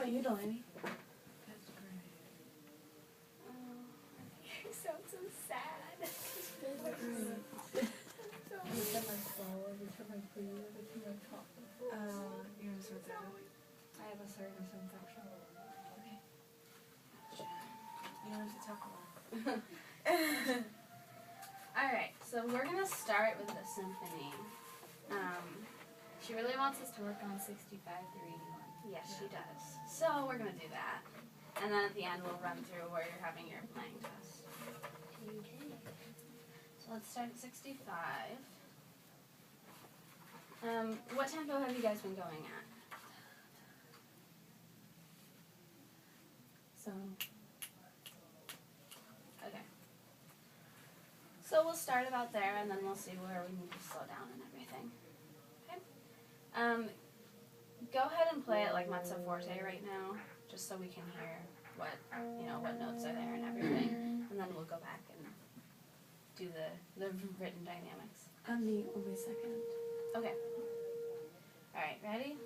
about you, Delaney? That's great. You sound so sad. Every time I fall, every time I breathe, every time I talk. You know what's that? I have a sinus infection. Okay. You don't have to talk a lot. Alright, so we're going to start with the symphony. She really wants us to work on 65 through 81. Yes, she does. So we're going to do that. And then at the end we'll run through where you're having your playing test. Okay. So let's start at 65. What tempo have you guys been going at? So, Okay. So we'll start about there, and then we'll see where we need to slow down and everything. Okay. Go ahead and play it like mezzo forte right now, just so we can hear what notes are there and everything, and then we'll go back and do the written dynamics. I'm the only second. Okay. All right. Ready?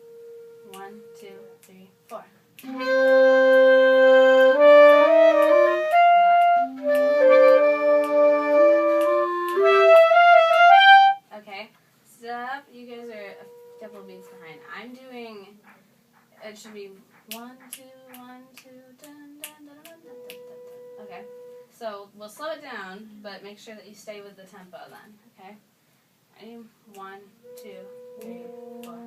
1, 2, 3, 4. Okay, stop. You guys are a couple beats behind. I'm doing, it should be 1, 2, 1, 2, dun, dun, dun, dun, dun, dun, dun, dun. Okay, so we'll slow it down, but make sure that you stay with the tempo then, okay? Ready? 1, 2, 3, 4.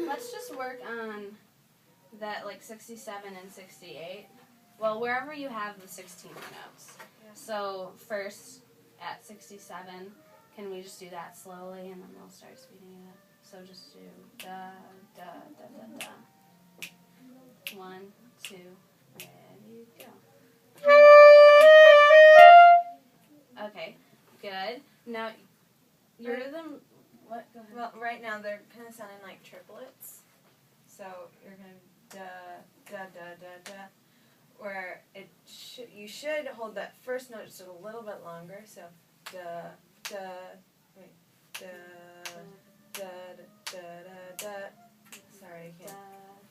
Let's just work on that, like 67 and 68. Well, wherever you have the 16th notes. Yeah. So first at 67, can we just do that slowly, and then we'll start speeding it up. So just do da da da da da. 1, 2, ready, go. Okay, good. Now your rhythm. What? Go ahead. Well, right now they're kind of sounding like triplets. So you're going to da, da, da, da, da. Where you should hold that first note just a little bit longer. So da, da, wait, da, da, da, da, da, da. Sorry, I can't.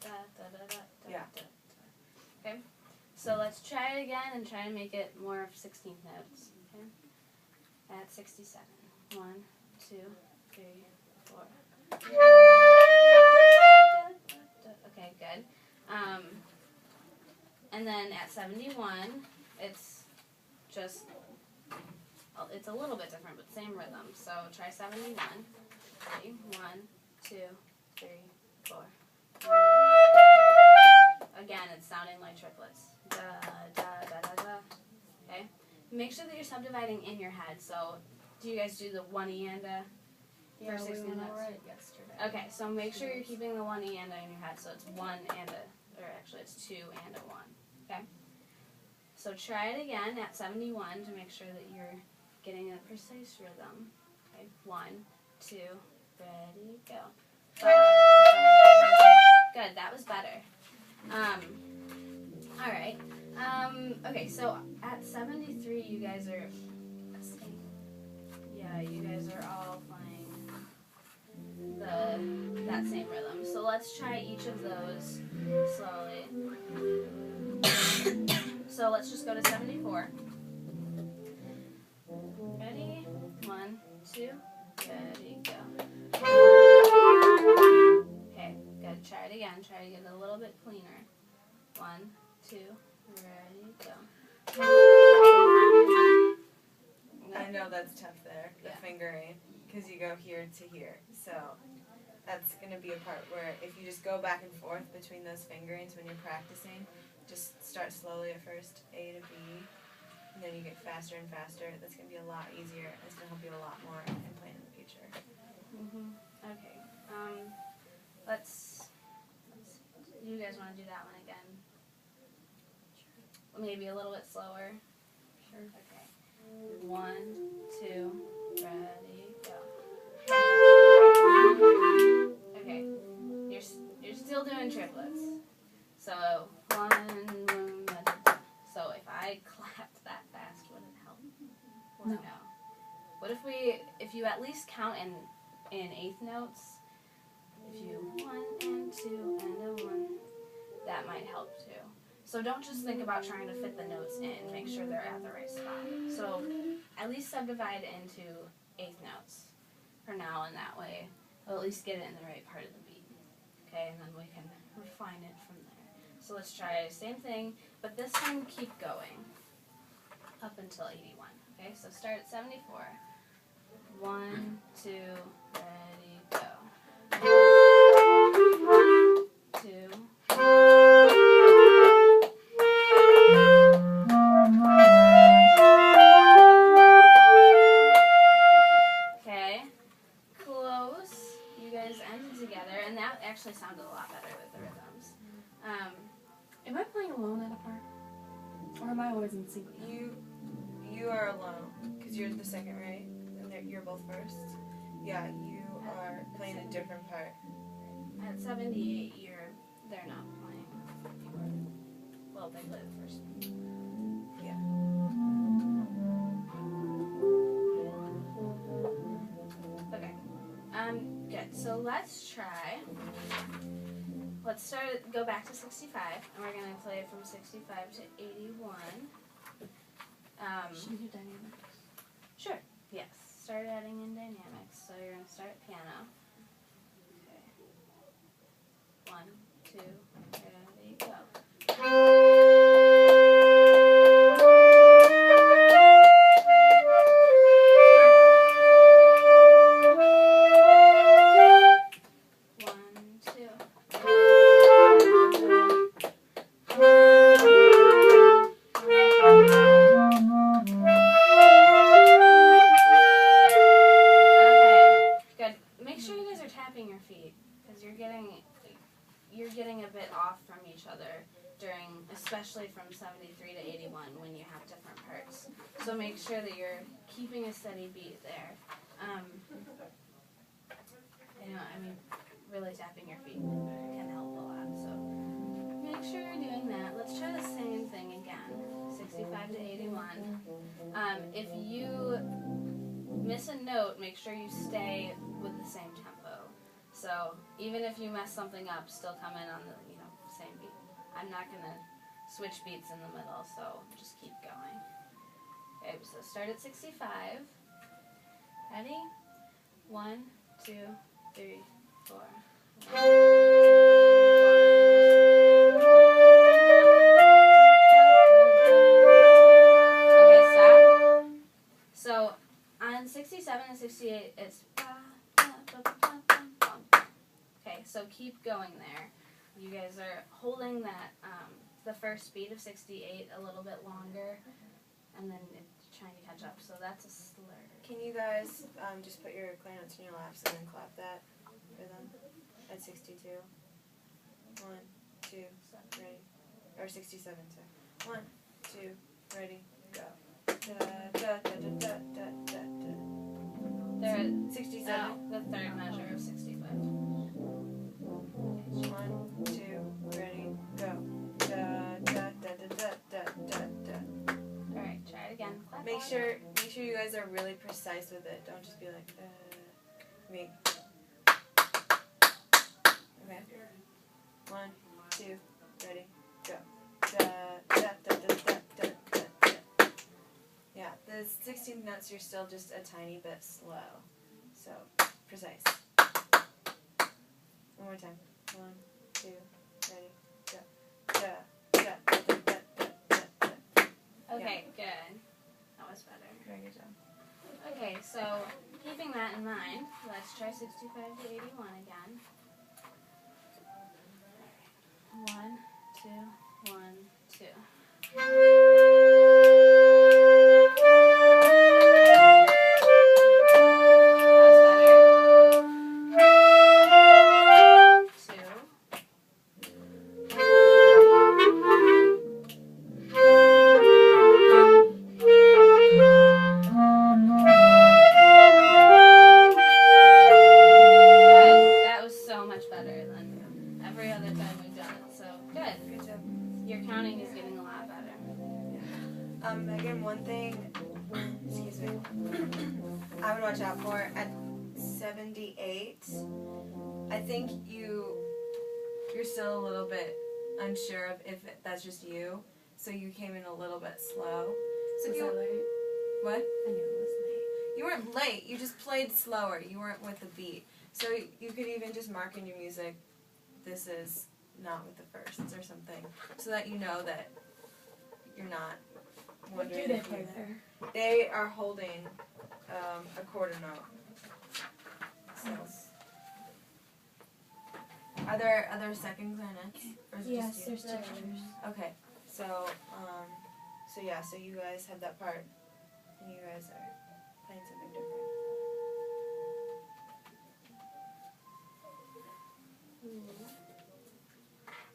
Da, da, da, da, da, Yeah. da, da. Okay. So let's try it again and try to make it more of 16th notes. Okay. At 67. 1, 2, 3, 4. Okay, good. And then at 71, it's just, it's a little bit different, but same rhythm. So try 71. Ready? 1, 2, 3, 4. Again, it's sounding like triplets. Da, da, da, da, da. Okay? Make sure that you're subdividing in your head. So, do you guys do the 1 E and a? Yeah, for 16 we went notes? over it yesterday. Okay, so make sure you're keeping the 1 E and a in your head. So it's 1 and a, or actually it's 2 and a 1. Okay? So try it again at 71 to make sure that you're getting a precise rhythm. Okay, 1, 2, ready, go. Good, that was better. Alright. Okay, so at 73 you guys are, yeah, you guys are all playing that same rhythm. So let's try each of those slowly. So let's just go to 74. Ready? 1, 2, ready, go. Okay, good. Try it again. Try to get it a little bit cleaner. 1, 2, ready, go. I know that's tough there, the Yeah. fingering, because you go here to here. So that's going to be a part where if you just go back and forth between those fingerings when you're practicing, just start slowly at first, A to B, and then you get faster and faster. That's going to be a lot easier. It's going to help you a lot more in playing in the future. Okay. Let's. You guys want to do that one again? maybe a little bit slower. Sure. Okay. 1, 2, ready, go. Okay. You're still doing triplets. So 1, so if I clapped that fast, would it help? Or no? What if you at least count in eighth notes? If you 1 and 2 and a 1, that might help too. So don't just think about trying to fit the notes in. Make sure they're at the right spot. So at least subdivide into eighth notes for now, and that way we'll at least get it in the right part of the beat. Okay, and then we can refine it from there. So let's try same thing, but this time keep going up until 81. Okay, so start at 74. 1, 2, ready, go. 2. Okay, close. You guys ended together, and that actually sounded a lot better with the rhythms. Am I playing alone at a part? Or am I always in sync with them? You are alone, because you're the second, right? And you're both first. Yeah, you are playing a different part. At 78, they're not playing. Well, they play the first one. Yeah. Okay. Good. So let's try. Let's go back to 65, and we're going to play it from 65 to 81. Should we do dynamics? Sure. Yes. Start adding in dynamics. So you're going to start at piano. Okay. 1, 2, ready, go. You're getting a bit off from each other especially from 73 to 81 when you have different parts. So make sure that you're keeping a steady beat there. Really tapping your feet can help a lot. So make sure you're doing that. Let's try the same thing again. 65 to 81. If you miss a note, make sure you stay with the same tempo. So even if you mess something up, still come in on the same beat. I'm not gonna switch beats in the middle, so just keep going. Okay, so start at 65. Ready? 1, 2, 3, 4. Okay, stop. So on 67 and 68, it's. Okay, so keep going there. You guys are holding that, the first beat of 68 a little bit longer, and then it's trying to catch up. So that's a slur. Can you guys just put your clarinets in your laps and then clap that rhythm at 62? 1, 2, ready. Or 67, sorry. 1, 2, ready, go. Da da da da da da da da. They're at 67. the third measure of 65. 1, 2, ready, go. Da da da da da da da da. All right, try it again. Clap Make on. sure you guys are really precise with it. Don't just be like, me. Okay. 1, 2, ready, go. Da da da da da da da da. Yeah, the 16th notes you're still just a tiny bit slow. So precise. One more time. 1, 2, ready, go. Da da da da da da da. Okay, good. That was better. Very good job. Okay, so keeping that in mind, let's try 65 to 81 again. 1, 2, 1, 2. That's better. 2. Your counting is getting a lot better. Megan, one thing, excuse me, I would watch out for at 78. I think you're still a little bit unsure of if that's just you, so you came in a little bit slow. So Was I late? What? I knew it was late. You weren't late. You just played slower. You weren't with the beat. So you could even just mark in your music, this is not with the firsts or something, so that you know that you're not What do wondering. they play there? They are holding a quarter note. So. Are there other second clarinets? Or is it Yes, just you? there's two others. Okay, so so you guys have that part, and you guys are playing something different.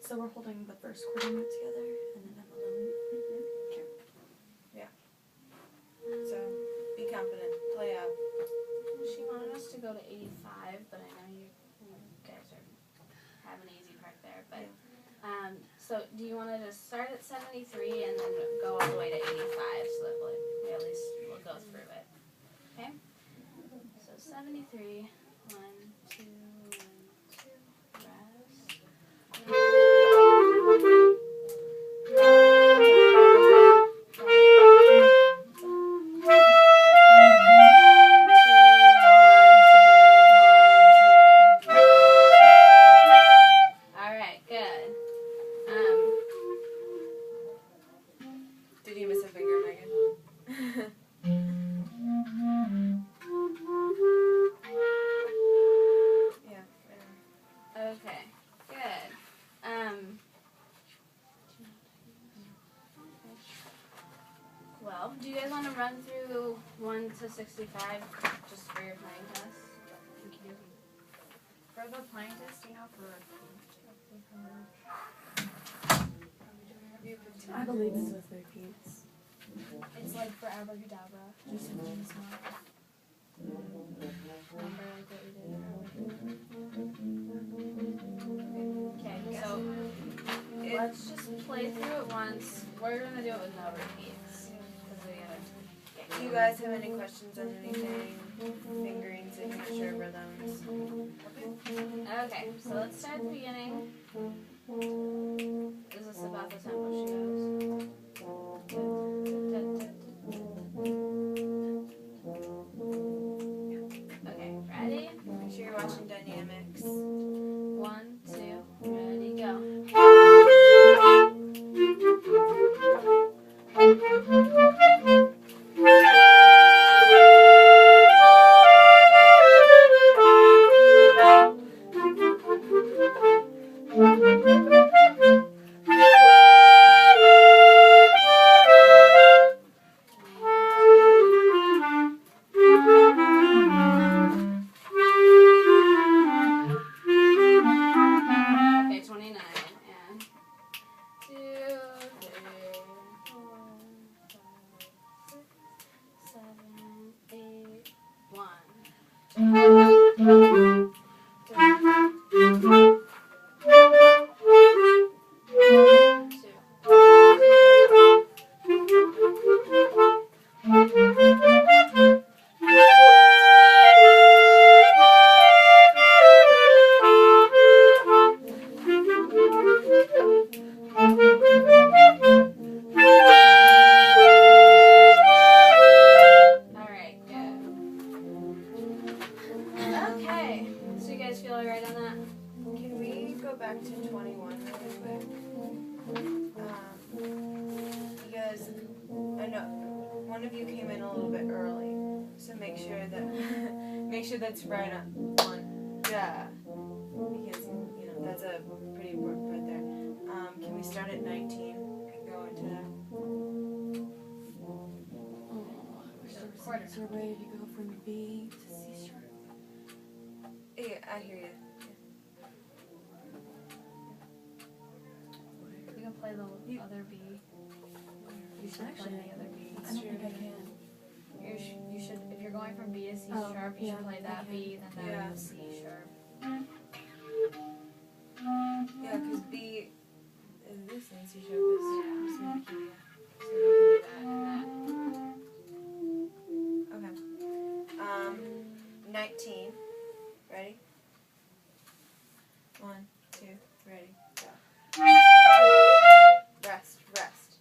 So we're holding the first quarter note together, and then I'm alone. So be confident, play out. She wanted us to go to 85, but I know you guys have an easy part there. But so do you want to just start at 73 and then go all the way to 85, so that we at least will go through it? Okay. So 73, 1, 2, 1, 2, rest. Alright, good. Did you miss a finger, Megan? Yeah. Okay, good. Well, do you guys want to run through 1 to 65 just for your playing test? For the playing test, you know, I believe it's with repeats. It's like for abracadabra. Just something small. Remember like what we did earlier? Okay, so let's just play through it once. We're going to do it with no repeats. Because we gotta get Do you guys have any questions on anything? Fingering, signature, rhythms? Okay, so let's start at the beginning. Is this about the tempo she goes? Okay, ready? Make sure you're watching dynamics. 1, 2, ready, go. Okay, 29. And 2, 3, 4, 5, 6, 7, 8, 1. 21 really quick. Because I know one of you came in a little bit early, so make sure that's right on one. Yeah, because that's a pretty important part there. Can we start at 19 and go into that? Quarter. So we're ready to go from B to C sharp. Yeah, I hear you. We can play the other B. You should Actually, play the other B. I don't think I can. You should, if you're going from B to C sharp, you should play that B, then that C sharp. Yeah, because B is this thing. fancy show because Yeah. I'm just gonna keep you. So you can do that and that. Okay. 19. Ready? 1, 2, ready, go. Rest, rest.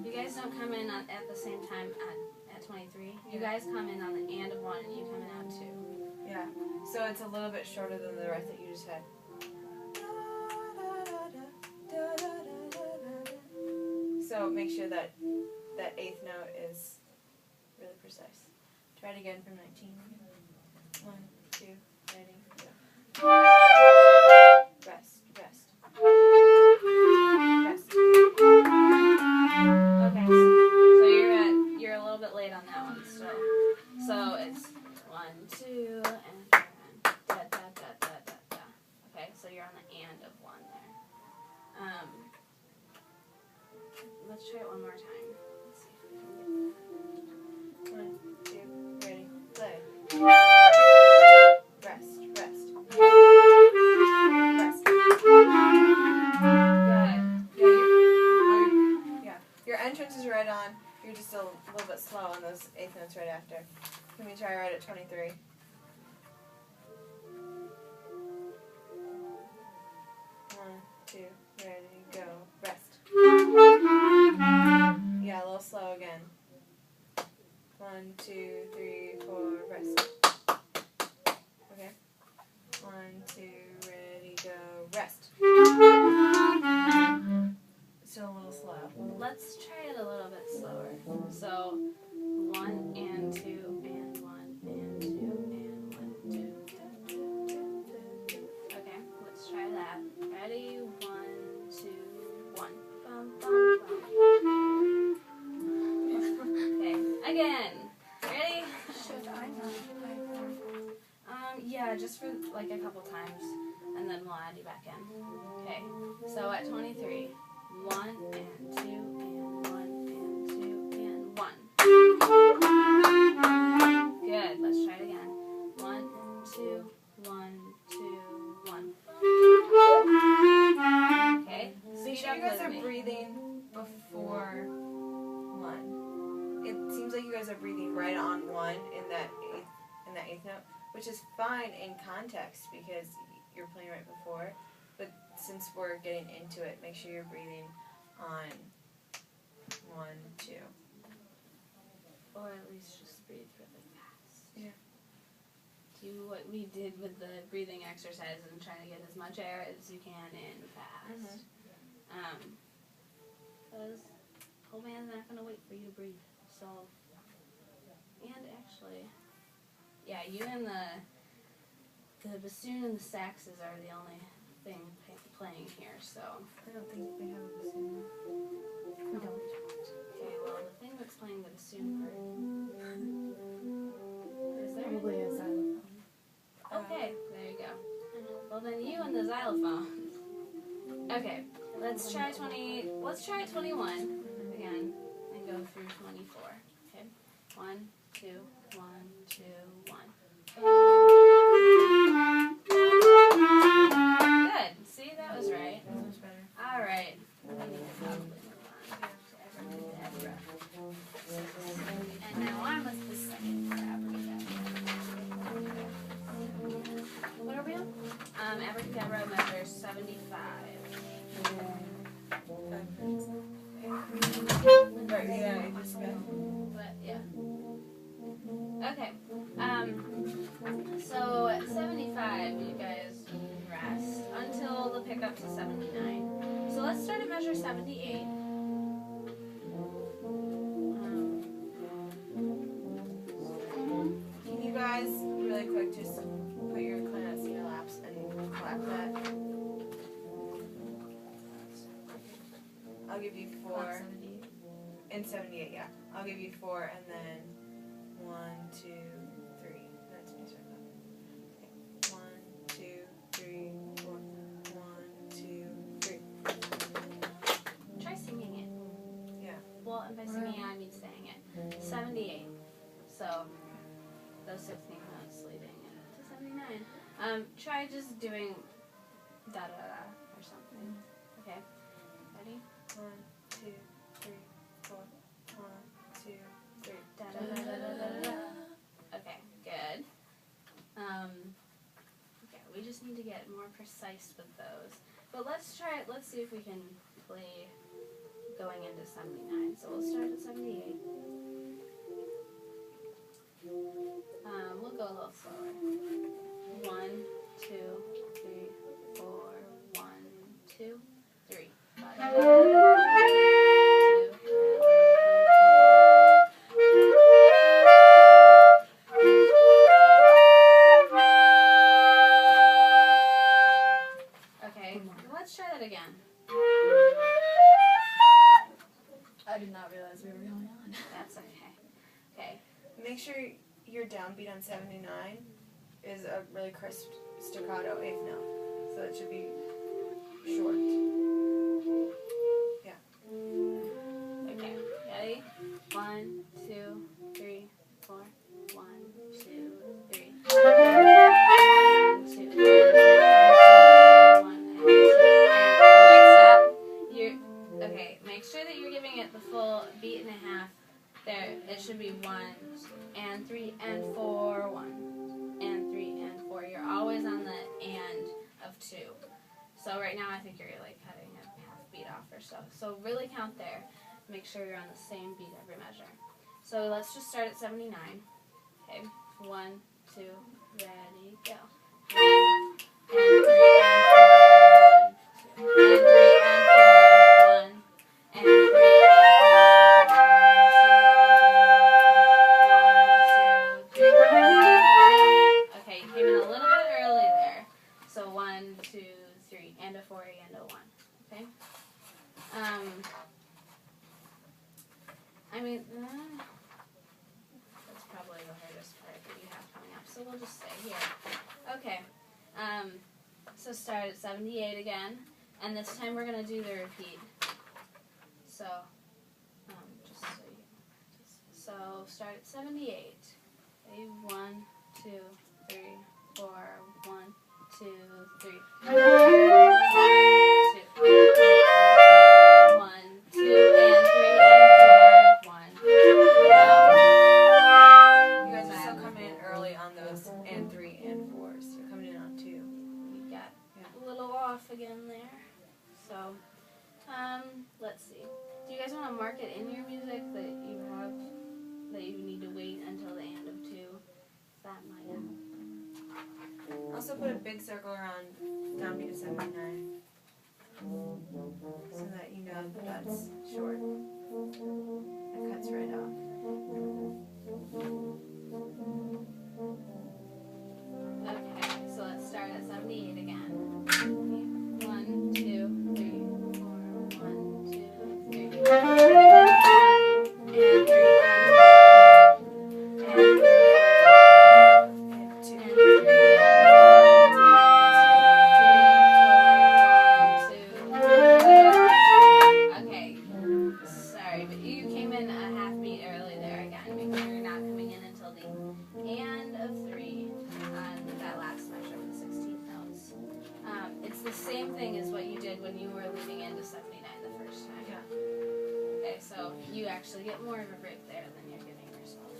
You guys don't come in at the same time at 23. You guys come in on the and of 1 and you come in out 2. Yeah. So it's a little bit shorter than the rest that you just had. So make sure that that 8th note is really precise. Try it again from 19. 1, 2, ready, go. Rest, rest. Rest. Okay, so you're a little bit late on that one still. So it's 1, 2, and da da da da da da. Okay, so you're on the and of 1 there. Let's try it one more time. Let's see if we can get 1, 2, ready, play. Rest, rest. Rest. Good. Yeah, your entrance is right on. You're just a little bit slow on those 8th notes right after. Can we try right at 23? One, 2, ready, go. Rest. Yeah, a little slow again. 1, 2, 3, 4, rest. Okay. 1, 2, ready, go. Rest. Still a little slow. Let's try it a little bit slower. So 1 and 2 and 1 and 2 and 1, 2. Okay, let's try that. Ready? 1, 2, 1. Bum, bum, bum. Okay, again. Ready? Should I not play Yeah, just for like a couple times, and then we'll add you back in. Okay, so at 23, 1 and 2 and 1 and 2 and 1. Good, let's try it again. 1 and 2, 1, 2, 1. Okay, Make speed sure you up guys with are me. breathing before 1. It seems like you guys are breathing right on 1 in that 8th note, which is fine in context because you're playing right before. But since we're getting into it, make sure you're breathing on 1, 2. Or at least just breathe really fast. Yeah. Do what we did with the breathing exercise and try to get as much air as you can in fast. Because old man's not going to wait for you to breathe. So, and actually, yeah, you and the bassoon and the saxes are the only thing playing here, so. I don't think they have a bassoon. We don't. Okay, well, the thing that's playing the bassoon part. Is there? Probably a xylophone. Okay, there you go. Well, then you and the xylophone. Okay, let's try 21 again and go through 24. Okay, 1, 2, 1, 2, 1. Good. See, that was right. That's much better. All right. We need to probably move on to abracadabra. And now on with the second for abracadabra. What are we on? Abracadabra measures 75. Right, yeah, just go. But yeah. Okay. So at 75, you guys rest until the pickup to 79. So let's start at measure 78. Can you guys, really quick, just put your clarinet in your laps and clap that? I'll give you 4. In 78, yeah. I'll give you 4 and then 1, 2, 3. That's me, sorry. Okay. 1, 2, 3, 4. 1, 2, 3. Try singing it. Yeah. Well, and by singing it, I mean saying it. 78. So those 16 notes leading to 79. Try just doing da da da or something. Okay, ready? 1, 2, 3, 4. 1, 2, 3. Da da da da da da da. Okay, good. Okay, we just need to get more precise with those. But let's try it. Let's see if we can play going into 79. So we'll start at 78. We'll go a little slower. 1, 2, 3, 4. 1, 2, 3. Okay, let's try that again. I did not realize we were going on. That's okay. Okay. Make sure your downbeat on 79 is a really crisp staccato eighth note. So it should be short. Okay, ready? 1, 2, 3, 4. 1, 2, 3. 1, 2, 3, 1, and 2. And okay, make sure that you're giving it the full beat and a half. There, it should be 1 and 3 and 4. 1 and 3 and 4. You're always on the and of 2. So right now I think you're like cutting a half beat off or so. So really count there. Make sure you're on the same beat every measure. So let's just start at 79. Okay, 1, 2, ready, go. 1 and 3 and 4 and 1, 2 and 3 and 4, 1 and 3 and 4, 1, 2, 3. Okay, you came in a little bit early there. So 1, 2, 3, and a 4 and a 1. Okay. I mean, that's probably the hardest part that you have coming up. So we'll just stay here. Okay. So start at 78 again, and this time we're gonna do the repeat. So, just so you practice. So start at 78. Okay, 1, 2, 3, 4. 1, 2, 3. 1, 2, 1, 2, and 3 and 4. 1. You guys are still coming in early on those and 3 and 4s. You're coming in on 2. You got a little off again there. So, let's see. Do you guys want to mark it in your music that you have, that you need to wait until the end of 2? That might help. Also put a big circle around downbeat of 79. So that you know that that's short. It cuts right off. Okay, so let's start at 78 again. 1, 2, 3, 4. 1, 2, 3. And 3 and 4. And 3 And 2. and 3 and 2. Okay, sorry, but you came in a half beat early there again. Make sure you're not coming in until the and of 3 on that last measure of the 16th notes. It's the same thing as what you did when you were leading into 79 the first time. Yeah. Okay, so you actually get more of a break there than you're giving yourself.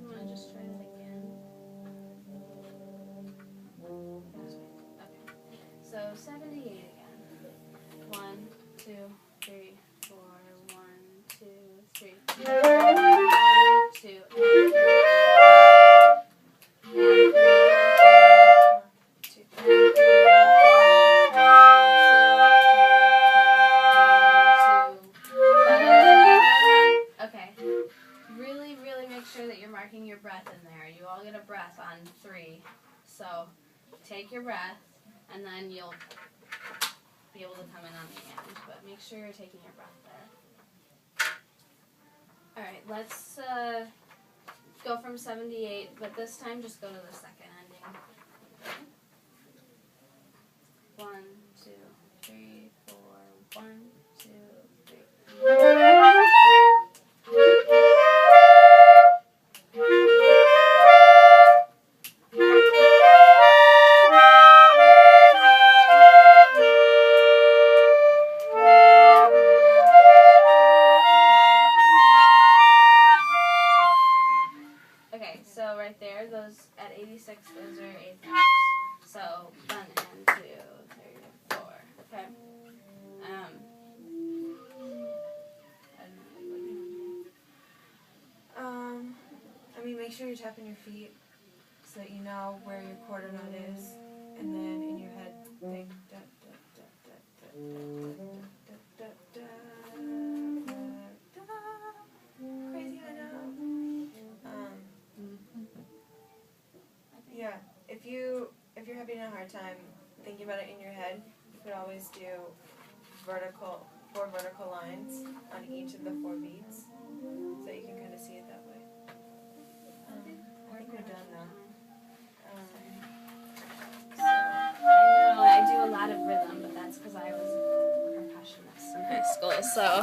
You want to just try it again? Okay. So 78 again. 1, 2, 3, 4. 1, 2, 3. 1, 2, and 3. And 3. Okay. Really, really make sure that you're marking your breath in there. You all get a breath on 3. So take your breath, and then you'll be able to come in on the end. But make sure you're taking your breath there. Alright, let's go from 78, but this time just go to the second ending. 1, 2, 3, 4. 1, 2, 3. there, those at 86, those are eighth notes. So 1 and 2, 3, 4. Okay. I mean, make sure you're tapping your feet so that you know where your quarter note is, and then in your head think da da da da da da da da da da. Crazy, I know. Yeah. If you're having a hard time thinking about it in your head, you could always do four vertical lines on each of the 4 beats, so you can kind of see it that way. I think we're done now. I know I do a lot of rhythm, but that's because I was a percussionist in high school. So